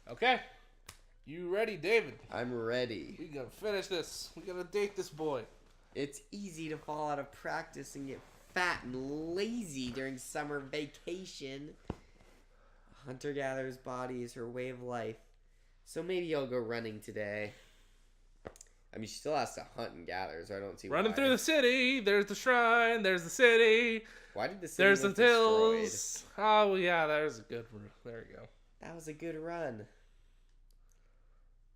Okay. You ready, David? I'm ready. We gotta finish this. We gotta date this boy. It's easy to fall out of practice and get fat and lazy during summer vacation. A hunter-gatherer's body is her way of life. So maybe I'll go running today. I mean, she still has to hunt and gather, so I don't see Running why. through the city. There's the shrine. There's the city. Why did the city There's the look destroyed? hills. Oh, yeah, there's a good one. There you go. That was a good run.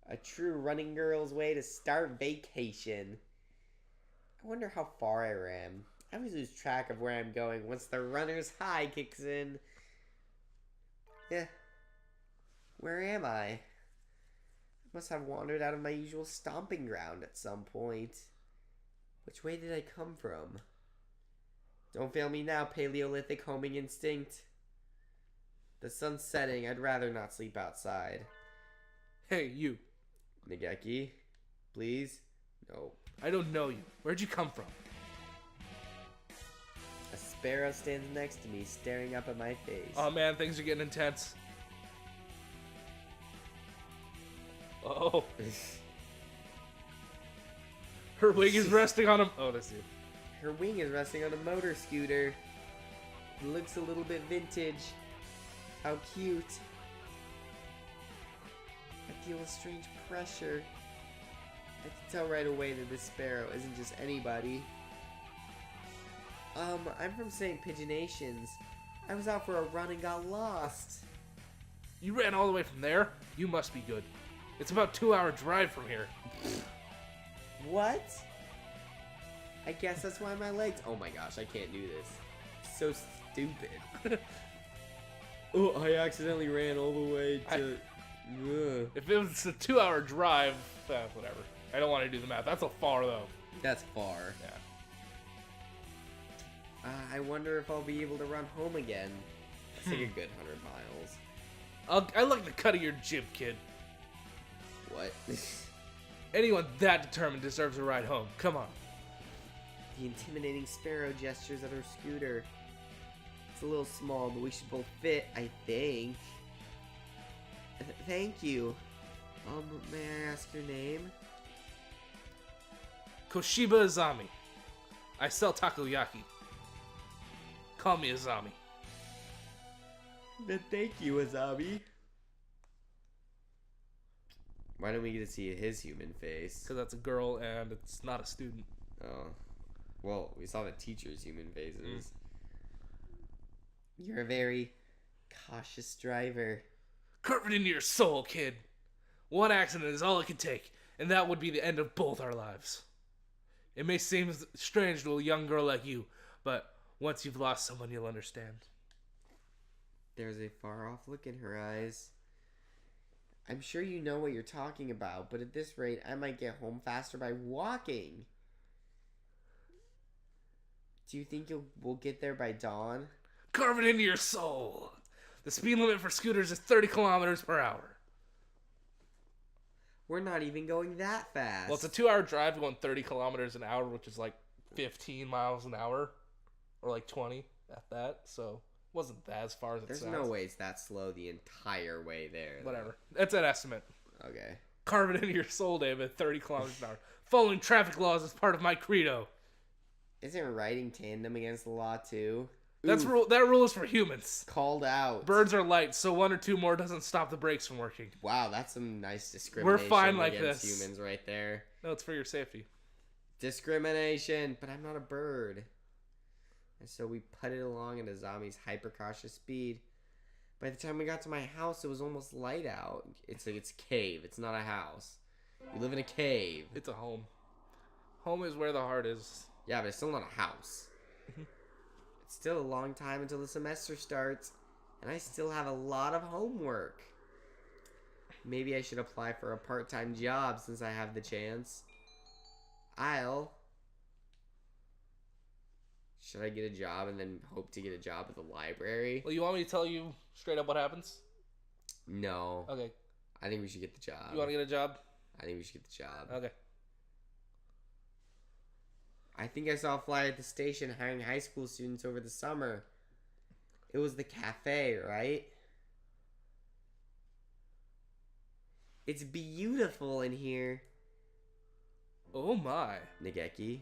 A true running girl's way to start vacation. I wonder how far I ran. I always lose track of where I'm going once the runner's high kicks in. Yeah. Where am I? I must have wandered out of my usual stomping ground at some point. Which way did I come from? Don't fail me now, Paleolithic homing instinct. The sun's setting. I'd rather not sleep outside. Hey, you. Nageki, please? No. I don't know you. Where'd you come from? A sparrow stands next to me, staring up at my face. Oh, man, things are getting intense. Oh. Her wing is resting on him. Oh, that's you. Her wing is resting on a motor scooter. It looks a little bit vintage. How cute. I feel a strange pressure. I can tell right away that this sparrow isn't just anybody. I'm from St. Pigeonations. I was out for a run and got lost. You ran all the way from there? You must be good. It's about a 2-hour drive from here. What? I guess that's why my legs... Oh my gosh, I can't do this. So stupid. Oh, I accidentally ran all the way to... If it was a 2-hour drive, whatever. I don't want to do the math. That's a far, though. That's far. Yeah. I wonder if I'll be able to run home again. That's like a good 100 miles. I like the cut of your jib, kid. What? Anyone that determined deserves a ride home. Come on. The intimidating sparrow gestures at her scooter. It's a little small, but we should both fit, I think. Thank you. May I ask your name? Koshiba Azami. I sell takoyaki. Call me Azami. Thank you, Azami. Why don't we get to see his human face? Because that's a girl and it's not a student. Oh. Well, we saw the teacher's human faces. You're a very cautious driver. Carve it into your soul, kid. One accident is all it can take, and that would be the end of both our lives. It may seem strange to a young girl like you, but once you've lost someone, you'll understand. There's a far-off look in her eyes. I'm sure you know what you're talking about, but at this rate, I might get home faster by walking. Do you think we'll get there by dawn? Carve it into your soul. The speed limit for scooters is 30 kilometers per hour. We're not even going that fast. Well, it's a 2-hour drive going 30 kilometers an hour, which is like 15 miles an hour. Or like 20 at that. So it wasn't that as far as it sounds. There's no way it's that slow the entire way there. Whatever. That's an estimate. Okay. Carve it into your soul, David. 30 kilometers an hour. Following traffic laws is part of my credo. Isn't riding tandem against the law too? That rule is for humans. Called out. Birds are light, so 1 or 2 more doesn't stop the brakes from working. Wow, that's some nice discrimination. We're fine like against this. Humans right there. No, it's for your safety. Discrimination, but I'm not a bird. And so we putted along at Azami's hyper-cautious speed. By the time we got to my house, it was almost light out. It's a cave. It's not a house. We live in a cave. It's a home. Home is where the heart is. Yeah, but it's still not a house. It's still a long time until the semester starts, and I still have a lot of homework. Maybe I should apply for a part-time job since I have the chance. Should I get a job and then hope to get a job at the library? Well, you want me to tell you straight up what happens? No. Okay. I think we should get the job. You want to get a job? I think we should get the job. Okay. I think I saw a flyer at the station hiring high school students over the summer. It was the cafe, right? It's beautiful in here. Oh my. Nageki.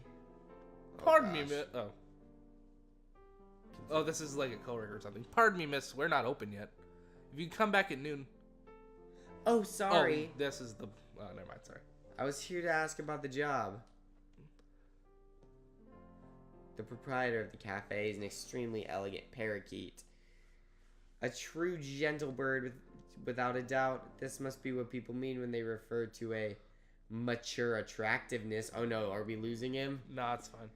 Pardon me, miss. Oh. Oh, this is like a coworker or something. Pardon me, miss. We're not open yet. If you come back at noon. Oh, sorry. Oh, this is the. Oh, never mind. Sorry. I was here to ask about the job. The proprietor of the cafe is an extremely elegant parakeet. A true gentle bird, without a doubt. This must be what people mean when they refer to a mature attractiveness. Oh no, are we losing him? Nah, it's fine.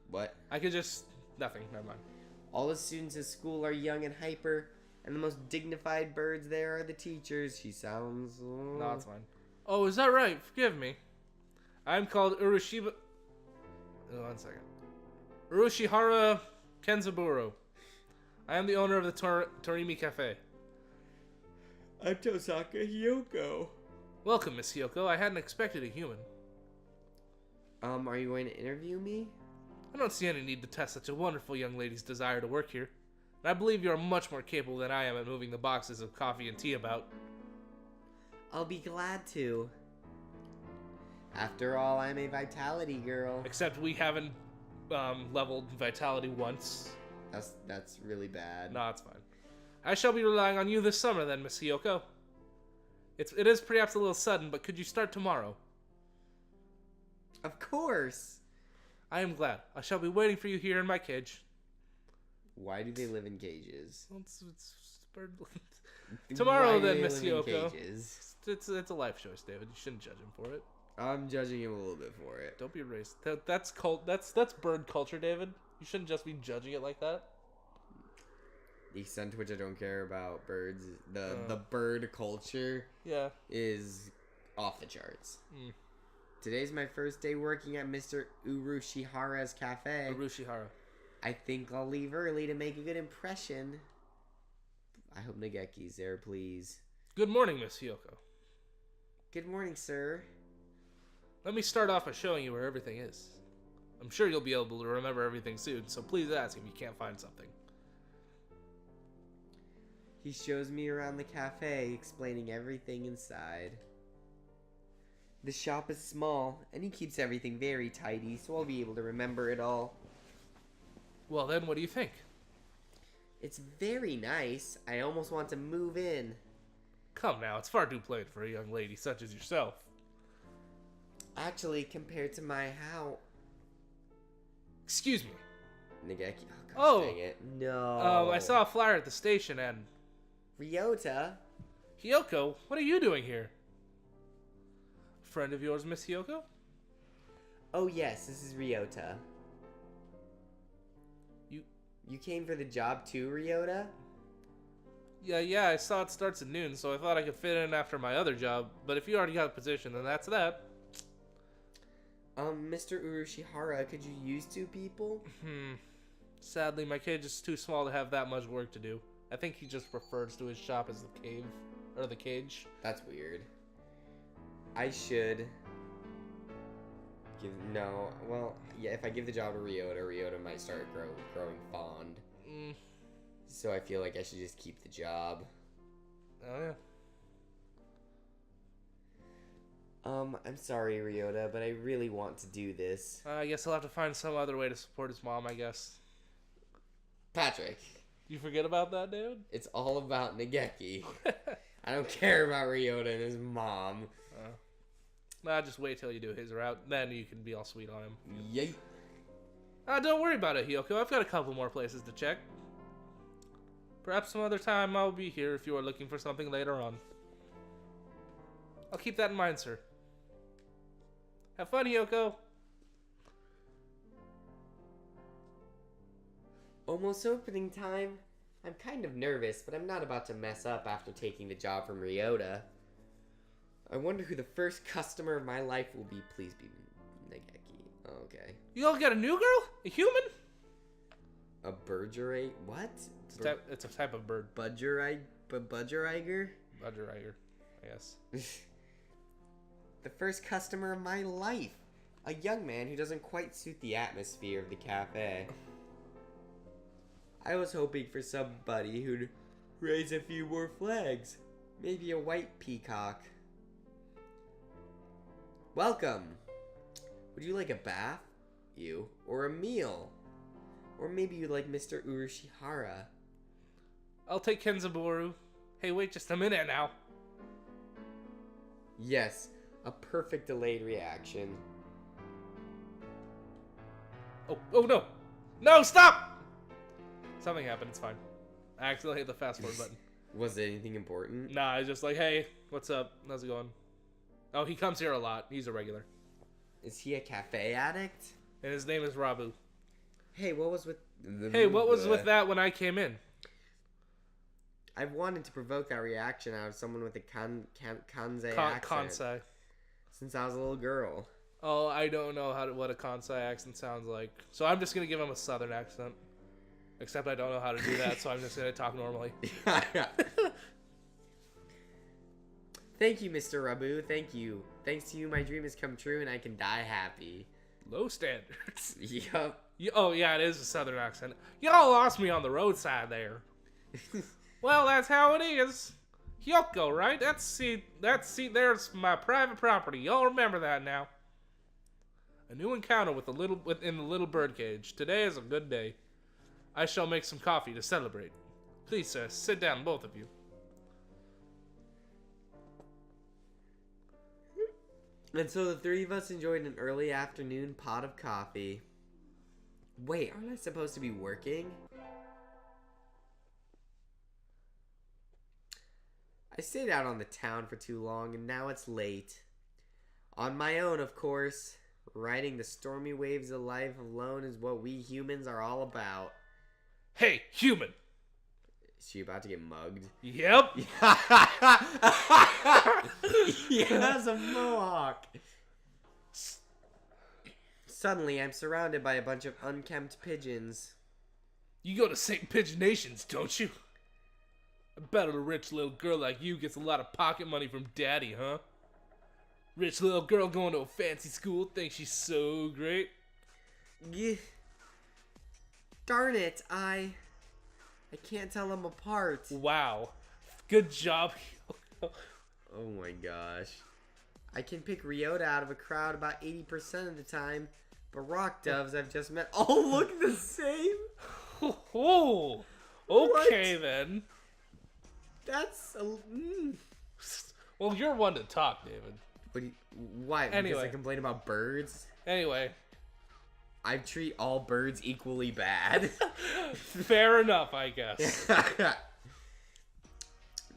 What? I could just nothing. Never mind. All the students at school are young and hyper, and the most dignified birds there are the teachers. She sounds. No, it's fine. Oh, is that right? Forgive me. I'm called Urushiba. Oh, 1 second. Urushihara Kenzaburo. I am the owner of the Torimi Cafe. I'm Tosaka Hyoko. Welcome, Miss Hyoko. I hadn't expected a human. Are you going to interview me? I don't see any need to test such a wonderful young lady's desire to work here. And I believe you are much more capable than I am at moving the boxes of coffee and tea about. I'll be glad to. After all, I'm a vitality girl. Except we haven't leveled vitality once. That's really bad. No, it's fine. I shall be relying on you this summer then, Miss Hyoko. It is perhaps a little sudden, but could you start tomorrow? Of course. I am glad. I shall be waiting for you here in my cage. Why do they live in cages? Well, it's bird. Tomorrow Why do then, they Miss live in Hyoko. cages? It's a life choice, David. You shouldn't judge him for it. I'm judging him a little bit for it. Don't be racist. That's bird culture, David. You shouldn't just be judging it like that. The extent to which I don't care about birds, the bird culture, is off the charts. Mm. Today's my first day working at Mr. Urushihara's cafe. Urushihara. I think I'll leave early to make a good impression. I hope Nageki's there, please. Good morning, Miss Hyoko. Good morning, sir. Let me start off by showing you where everything is. I'm sure you'll be able to remember everything soon, so please ask if you can't find something. He shows me around the cafe, explaining everything inside. The shop is small, and he keeps everything very tidy, so I'll be able to remember it all. Well then, what do you think? It's very nice. I almost want to move in. Come now, it's far too plain for a young lady such as yourself. Actually, compared to my house... Excuse me. Nageki. Oh, gosh, dang it. No. I saw a flyer at the station and... Ryota? Hyoko, what are you doing here? A friend of yours, Miss Hyoko? Oh, yes, this is Ryota. You came for the job too, Ryota? Yeah, I saw it starts at noon, so I thought I could fit in after my other job. But if you already got a position, then that's that. Mr. Urushihara, could you use 2 people? Sadly, my cage is too small to have that much work to do. I think he just refers to his shop as the cave, or the cage. That's weird. I should give... No, well, yeah, if I give the job to Ryota might start growing fond. So I feel like I should just keep the job. Oh, yeah. I'm sorry, Ryota, but I really want to do this. I guess I'll have to find some other way to support his mom, I guess. Patrick. You forget about that, dude? It's all about Nageki. I don't care about Ryota and his mom. Nah, just wait till you do his route. Then you can be all sweet on him. Yay. Don't worry about it, Hyoko. I've got a couple more places to check. Perhaps some other time I'll be here if you are looking for something later on. I'll keep that in mind, sir. Have fun, Hyoko. Almost opening time. I'm kind of nervous, but I'm not about to mess up after taking the job from Ryota. I wonder who the first customer of my life will be. Please be Nageki. Oh, okay. You all got a new girl? A human? A Budgerite? What? It's a type of bird. Budgeriger? Budgeriger, I guess. The first customer of my life. A young man who doesn't quite suit the atmosphere of the cafe. I was hoping for somebody who'd raise a few more flags. Maybe a white peacock. Welcome. Would you like a bath? You. Or a meal? Or maybe you'd like Mr. Urushihara. I'll take Kenzaboru. Hey, wait just a minute now. Yes, a perfect delayed reaction. Oh no! No, stop! Something happened, it's fine. I accidentally hit the fast forward button. Was it anything important? Nah, I was just like, hey, what's up? How's it going? Oh, he comes here a lot. He's a regular. Is he a cafe addict? And his name is Rabu. Hey, what was with that when I came in? I've wanted to provoke that reaction out of someone with a Kansai accent. Kansai. Since I was a little girl. Oh, I don't know what a Kansai accent sounds like. So I'm just going to give him a southern accent. Except I don't know how to do that, so I'm just going to talk normally. Thank you, Mr. Rabu. Thank you. Thanks to you, my dream has come true and I can die happy. Low standards. Yup. Oh, yeah, it is a southern accent. Y'all lost me on the roadside there. Well, that's how it is. Hyoko, right? There's my private property. Y'all remember that now. A new encounter within the little birdcage. Today is a good day. I shall make some coffee to celebrate. Please, sir, sit down, both of you. And so the three of us enjoyed an early afternoon pot of coffee. Wait, aren't I supposed to be working? I stayed out on the town for too long, and now it's late. On my own, of course. Riding the stormy waves of life alone is what we humans are all about. Hey, human! Is she about to get mugged? Yep! He has a mohawk! Suddenly, I'm surrounded by a bunch of unkempt pigeons. You go to St. Pigeon Nations, don't you? I bet a rich little girl like you gets a lot of pocket money from daddy, huh? Rich little girl going to a fancy school thinks she's so great. Darn it, I can't tell them apart. Wow. Good job. Oh my gosh. I can pick Ryota out of a crowd about 80% of the time, but rock doves I've just met all look the same. Oh, okay What? then. That's a... Well, you're one to talk, David. But why? Because Anyway. I complain about birds? Anyway, I treat all birds equally bad. fair enough, I guess.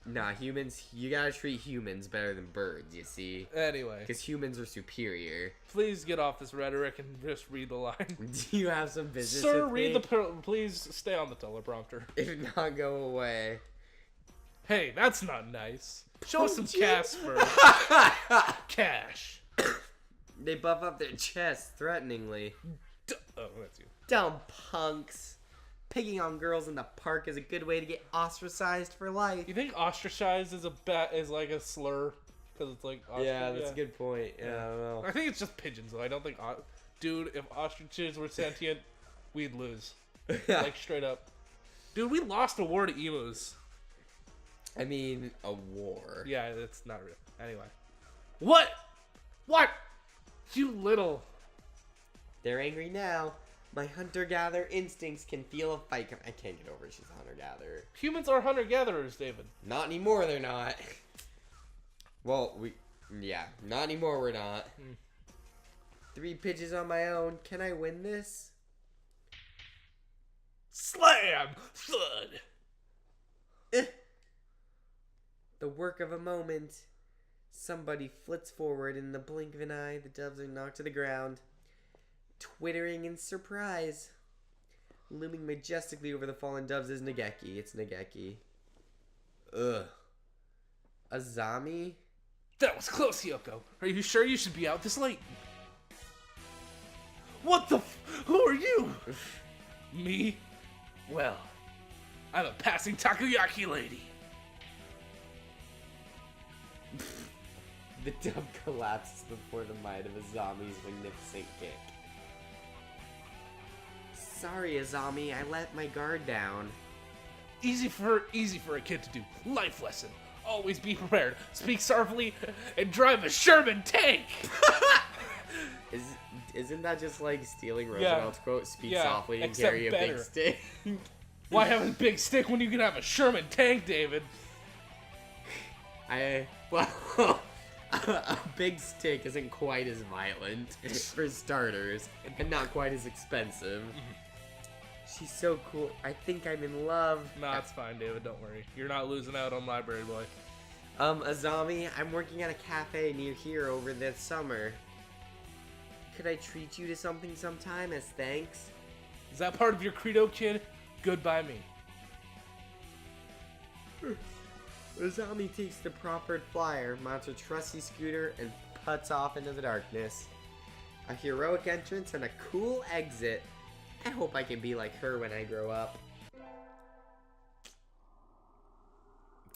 Nah, humans, you gotta treat humans better than birds, you see? Anyway, Because humans are superior. please get off this rhetoric and just read the line. Do you have some business Sir, with read me? please stay on the teleprompter. If not, go away. Hey, that's not nice. Show us some Don't you? cash for cash. They buff up their chests threateningly. Oh, that's you. Dumb punks. Picking on girls in the park is a good way to get ostracized for life. You think ostracized is like a slur? Because it's like Yeah, that's a good point. Yeah, I don't know. I think it's just pigeons though. I don't think dude, if ostriches were sentient, we'd lose. Like straight up. Dude, we lost a war to emus. I mean, a war. Yeah, it's not real. Anyway. What? You little... They're angry now. My hunter-gatherer instincts can feel a fight. I can't get over it. She's a hunter-gatherer. Humans are hunter-gatherers, David. Not anymore, they're not. Well, yeah, not anymore, we're not. 3 pitches on my own. Can I win this? Slam! Thud! The work of a moment. Somebody flits forward in the blink of an eye. The doves are knocked to the ground. Twittering in surprise. Looming majestically over the fallen doves is Nageki. It's Nageki. Ugh. Azami? That was close, Yoko. Are you sure you should be out this late? What the Who are you? Me? Well, I'm a passing takoyaki lady. The dove collapses before the might of Azami's magnificent kick. Sorry, Azami, I let my guard down. Easy for a kid to do. Life lesson. Always be prepared. Speak softly and drive a Sherman tank. Isn't that just like stealing Roosevelt's quote? Speak softly and except carry a better. big stick. Why have a big stick when you can have a Sherman tank, David? Well, a big stick isn't quite as violent, for starters, and not quite as expensive. She's so cool. I think I'm in love. Nah, it's fine, David. Don't worry. You're not losing out on Library Boy. Azami, I'm working at a cafe near here over this summer. Could I treat you to something sometime as thanks? Is that part of your credo, kid? Goodbye me. Azami takes the proffered flyer, mounts a trusty scooter, and puts off into the darkness. A heroic entrance and a cool exit. I hope I can be like her when I grow up.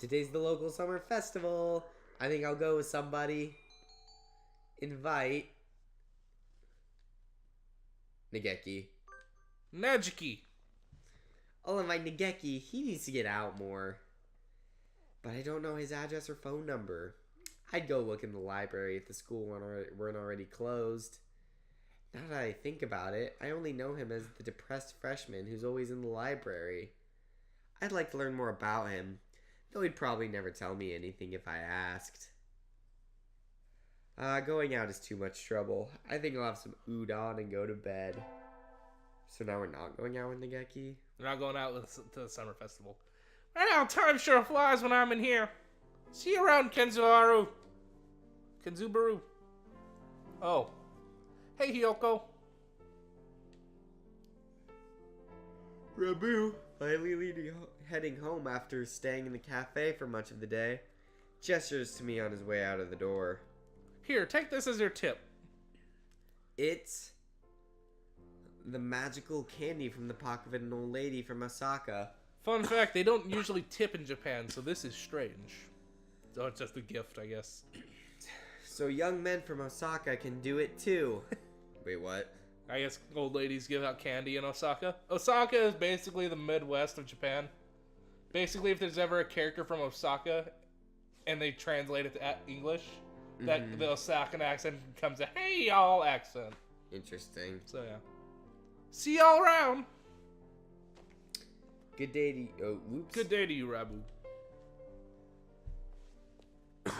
Today's the local summer festival. I think I'll go with somebody. Invite Nageki. Najiki. I'll invite Nageki. He needs to get out more. But I don't know his address or phone number. I'd go look in the library if the school weren't already closed. Now that I think about it, I only know him as the depressed freshman who's always in the library. I'd like to learn more about him, though he'd probably never tell me anything if I asked. Going out is too much trouble. I think I'll have some udon and go to bed. So now we're not going out with Nageki? We're not going out to the summer festival. Well, time sure flies when I'm in here. See you around, Kenzubaru. Oh. Hey, Hiyoko. Rabu, finally heading home after staying in the cafe for much of the day, gestures to me on his way out of the door. Here, take this as your tip. It's the magical candy from the pocket of an old lady from Osaka. Fun fact, they don't usually tip in Japan, so this is strange. So it's just a gift, I guess. So young men from Osaka can do it too. Wait, what? I guess old ladies give out candy in Osaka. Osaka is basically the Midwest of Japan. Basically, if there's ever a character from Osaka and they translate it to English, that the Osakan accent becomes a hey y'all accent. Interesting. So yeah. See y'all around. Good day to you. Oh, whoops. Good day to you, Rabu. I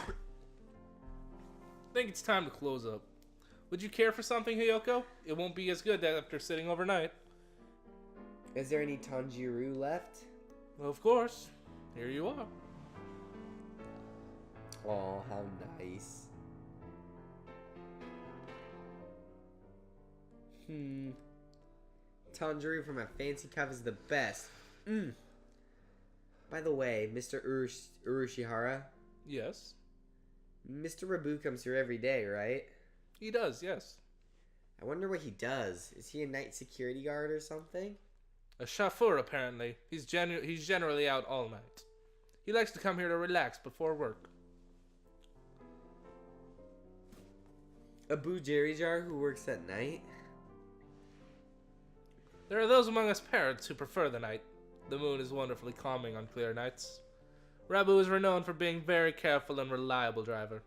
think it's time to close up. Would you care for something, Hiyoko? It won't be as good after sitting overnight. Is there any Tanjiro left? Well, of course. Here you are. Oh, how nice. Tanjiro from a fancy cup is the best. By the way, Mr. Urushihara? Yes. Mr. Rabu comes here every day, right? He does, yes. I wonder what he does. Is he a night security guard or something? A chauffeur, apparently. He's generally out all night. He likes to come here to relax before work. Abu Jerijar who works at night? There are those among us parents who prefer the night. The moon is wonderfully calming on clear nights. Rabu is renowned for being very careful and reliable driver.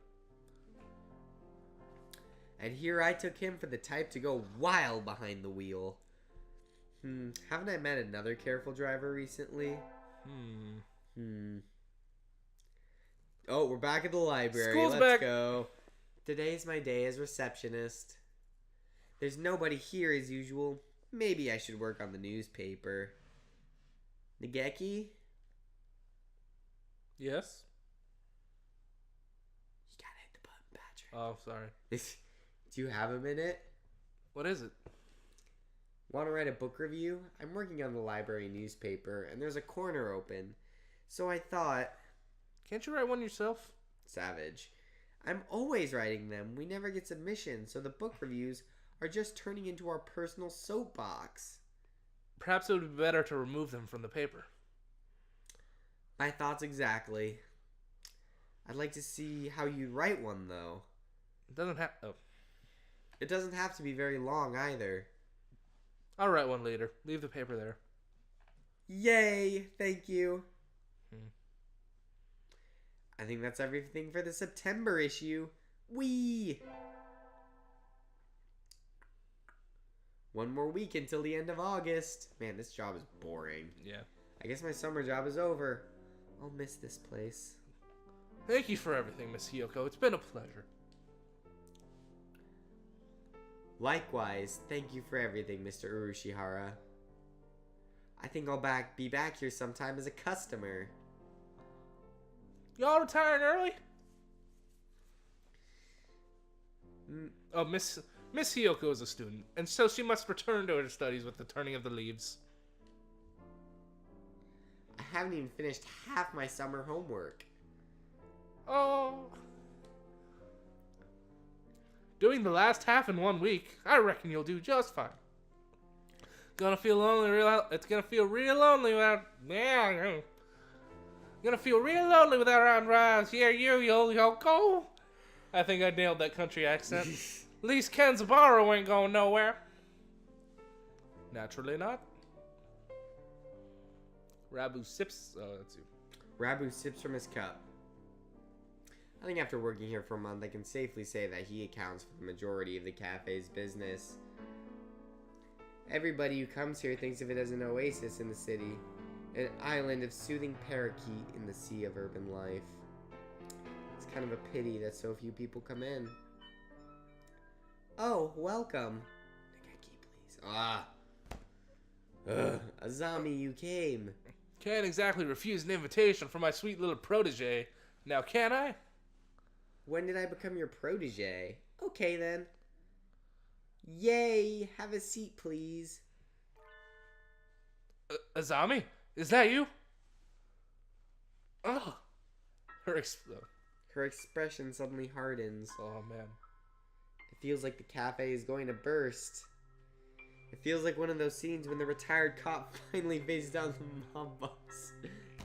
And here I took him for the type to go wild behind the wheel. Haven't I met another careful driver recently? Oh, we're back at the library. School's Let's back. go. Today's my day as receptionist. There's nobody here as usual. Maybe I should work on the newspaper. Nageki? Yes? You gotta hit the button, Patrick. Oh, sorry. Do you have a minute? What is it? Want to write a book review? I'm working on the library newspaper, and there's a corner open. So I thought... Can't you write one yourself? Savage. I'm always writing them. We never get submissions, so the book reviews are just turning into our personal soapbox. Perhaps it would be better to remove them from the paper. My thoughts exactly. I'd like to see how you'd write one, though. It doesn't have... Oh. It doesn't have to be very long, either. I'll write one later. Leave the paper there. Yay! Thank you. I think that's everything for the September issue. Whee! One more week until the end of August. Man, this job is boring. Yeah. I guess my summer job is over. I'll miss this place. Thank you for everything, Miss Hiyoko. It's been a pleasure. Likewise, thank you for everything, Mr. Urushihara. I think I'll be back here sometime as a customer. Y'all retiring early? Oh, Miss Hiyoko is a student, and so she must return to her studies with the turning of the leaves. I haven't even finished half my summer homework. Oh. Doing the last half in 1 week, I reckon you'll do just fine. Gonna feel lonely. It's gonna feel real lonely without. Yeah. Gonna feel real lonely without around here. You'll go. I think I nailed that country accent. At least Kenzaburo ain't going nowhere. Naturally not. Rabu sips. Oh, that's you. Rabu sips from his cup. I think after working here for a month, I can safely say that he accounts for the majority of the cafe's business. Everybody who comes here thinks of it as an oasis in the city, an island of soothing parakeet in the sea of urban life. It's kind of a pity that so few people come in. Oh, welcome. Key, please. Azami, you came. Can't exactly refuse an invitation from my sweet little protege. Now, can I? When did I become your protege? Okay, then. Yay! Have a seat, please. Azami? Is that you? Oh. Her expression suddenly hardens. Oh, man. It feels like the cafe is going to burst. It feels like one of those scenes when the retired cop finally faces down the mob boss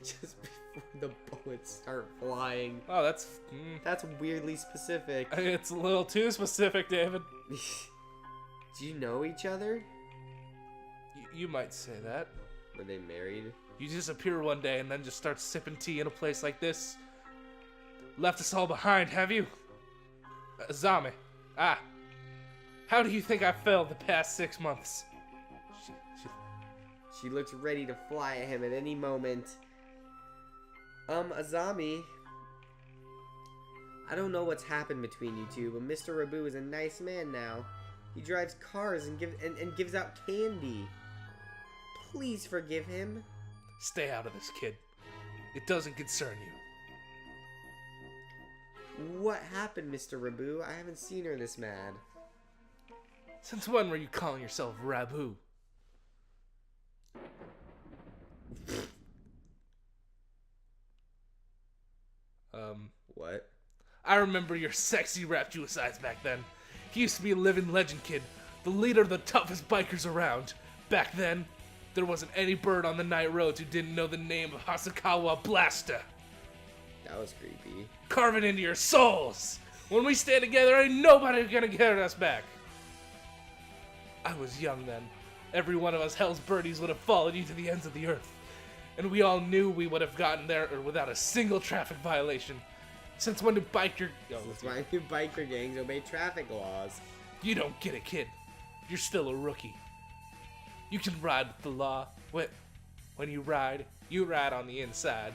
just before the bullets start flying. Oh, that's weirdly specific. It's a little too specific, David. Do you know each other? You might say that. Were they married? You disappear one day and then just start sipping tea in a place like this. Left us all behind, have you? Azami. How do you think I failed the past 6 months? She looks ready to fly at him at any moment. Azami. I don't know what's happened between you two, but Mr. Rabu is a nice man now. He drives cars and gives out candy. Please forgive him. Stay out of this, kid. It doesn't concern you. What happened, Mr. Rabu? I haven't seen her this mad. Since when were you calling yourself Rabu? What? I remember your sexy raptuous back then. He used to be a living legend, kid. The leader of the toughest bikers around. Back then, there wasn't any bird on the night roads who didn't know the name of Hasakawa Blaster. That was creepy. Carve it into your souls! When we stand together, ain't nobody gonna get us back. I was young then. Every one of us Hell's Birdies would have followed you to the ends of the earth. And we all knew we would have gotten there without a single traffic violation. Since when do biker... Since when do biker gangs obey traffic laws? You don't get it, kid. You're still a rookie. You can ride with the law. When you ride on the inside.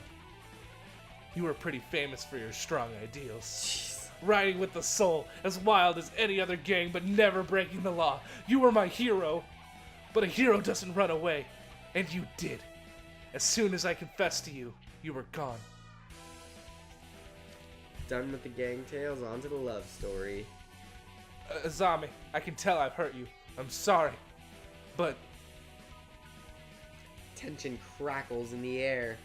You were pretty famous for your strong ideals. Jeez. Riding with the soul, as wild as any other gang, but never breaking the law. You were my hero. But a hero doesn't run away. And you did. As soon as I confessed to you, you were gone. Done with the gang tales, on to the love story. Azami, I can tell I've hurt you. I'm sorry. But... Tension crackles in the air.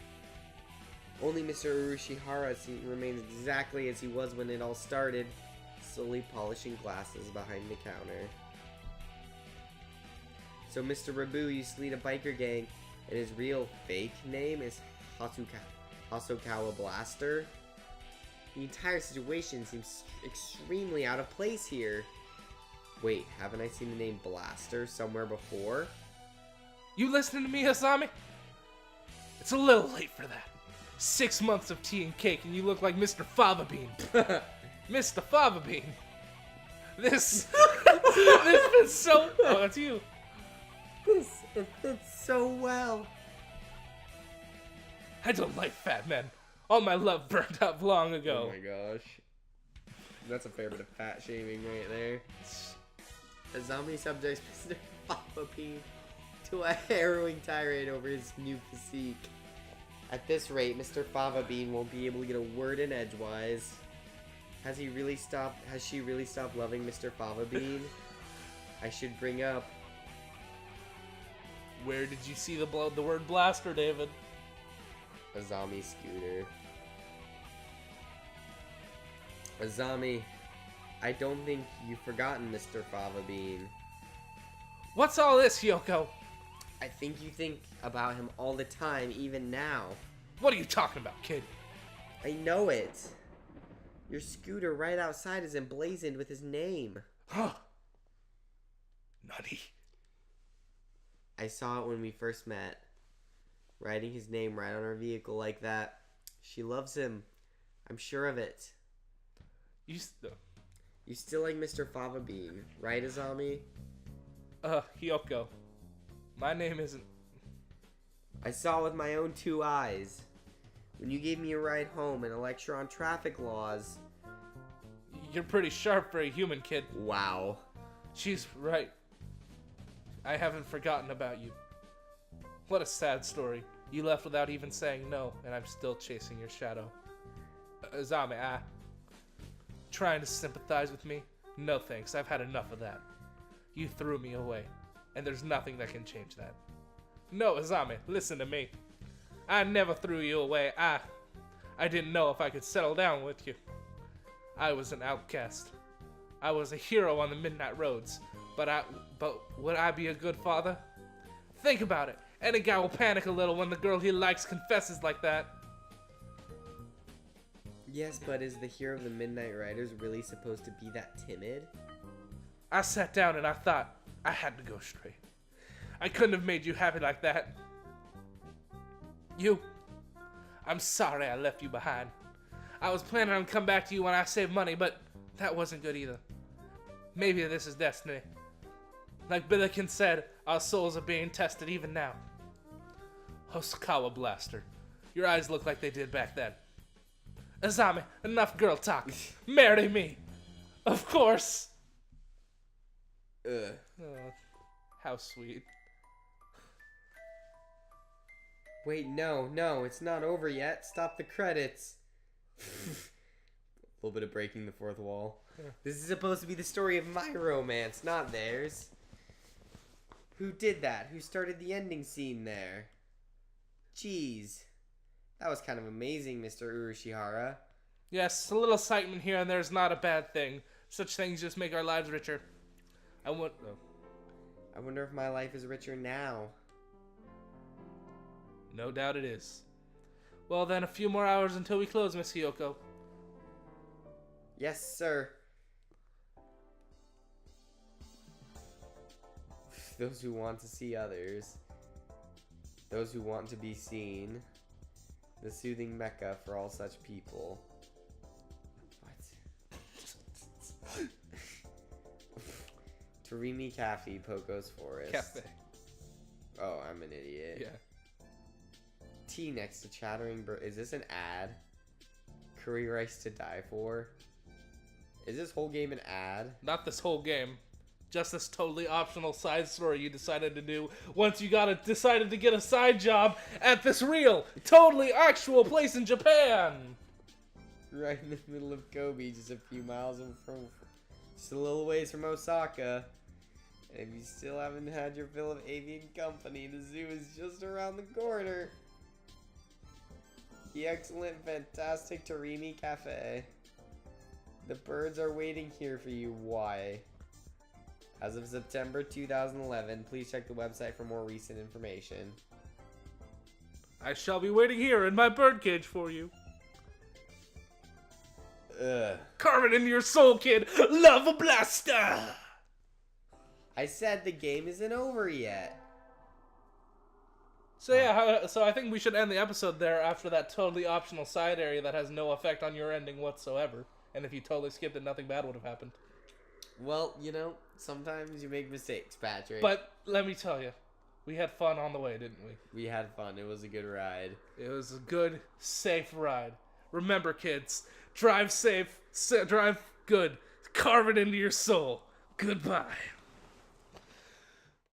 Only Mr. Urushihara remains exactly as he was when it all started, slowly polishing glasses behind the counter. So Mr. Rabu used to lead a biker gang, and his real fake name is Hasakawa Blaster? The entire situation seems extremely out of place here. Wait, haven't I seen the name Blaster somewhere before? You listening to me, Asami? It's a little late for that. 6 months of tea and cake, and you look like Mr. Fava Bean. Mr. Fava Bean. This fits so... Oh, that's you. It fits so well. I don't like fat men. All my love burned up long ago. Oh my gosh. That's a fair bit of fat shaming right there. A zombie subjects Mr. Fava Bean to a harrowing tirade over his new physique. At this rate, Mr. Fava Bean won't be able to get a word in edgewise. Has she really stopped loving Mr. Fava Bean? I should bring up. Where did you see the word blaster, David? Azami scooter. Azami, I don't think you've forgotten Mr. Fava Bean. What's all this, Yoko? I think you think about him all the time, even now. What are you talking about, kid? I know it. Your scooter right outside is emblazoned with his name. Huh. Nutty. I saw it when we first met. Writing his name right on her vehicle like that. She loves him. I'm sure of it. You still like Mr. Fava Bean, right, Azami? Hyoko. My name isn't... I saw it with my own 2 eyes. When you gave me a ride home and a lecture on traffic laws. You're pretty sharp for a human, kid. Wow. She's right. I haven't forgotten about you. What a sad story. You left without even saying no, and I'm still chasing your shadow. Azami, trying to sympathize with me? No thanks, I've had enough of that. You threw me away, and there's nothing that can change that. No, Azami, listen to me. I never threw you away. I didn't know if I could settle down with you. I was an outcast. I was a hero on the midnight roads, but would I be a good father? Think about it. Any guy will panic a little when the girl he likes confesses like that. Yes, but is the hero of the Midnight Riders really supposed to be that timid? I sat down and I thought I had to go straight. I couldn't have made you happy like that. I'm sorry I left you behind. I was planning on coming back to you when I saved money, but that wasn't good either. Maybe this is destiny. Like Billiken said, our souls are being tested even now. Hosokawa Blaster, your eyes look like they did back then. Azami, enough girl talk. Marry me. Of course. Ugh. Oh, how sweet. Wait, no, it's not over yet. Stop the credits. A little bit of breaking the fourth wall. Yeah. This is supposed to be the story of my romance, not theirs. Who did that? Who started the ending scene there? Jeez. That was kind of amazing, Mr. Urushihara. Yes, a little excitement here and there is not a bad thing. Such things just make our lives richer. I wonder if my life is richer now. No doubt it is. Well then, a few more hours until we close, Miss Hyoko. Yes, sir. Those who want to see others. Those who want to be seen. The soothing mecca for all such people. What? Tarimi Cafe, Poco's Forest. Cafe. Oh, I'm an idiot. Yeah. Tea next to Chattering Bird. Is this an ad? Curry rice to die for? Is this whole game an ad? Not this whole game. Just this totally optional side story you decided to do once you decided to get a side job at this real, totally actual place in Japan. Right in the middle of Kobe, just a few miles just a little ways from Osaka. And if you still haven't had your fill of avian company, the zoo is just around the corner. The excellent, fantastic Tarimi Cafe. The birds are waiting here for you. Why? As of September 2011, please check the website for more recent information. I shall be waiting here in my birdcage for you. Carve it into your soul, kid. Love a blaster. I said the game isn't over yet. So yeah, so I think we should end the episode there after that totally optional side area that has no effect on your ending whatsoever. And if you totally skipped it, nothing bad would have happened. Well, sometimes you make mistakes, Patrick. But let me tell you, we had fun on the way, didn't we? We had fun. It was a good ride. It was a good, safe ride. Remember, kids, drive safe, drive good, carve it into your soul. Goodbye.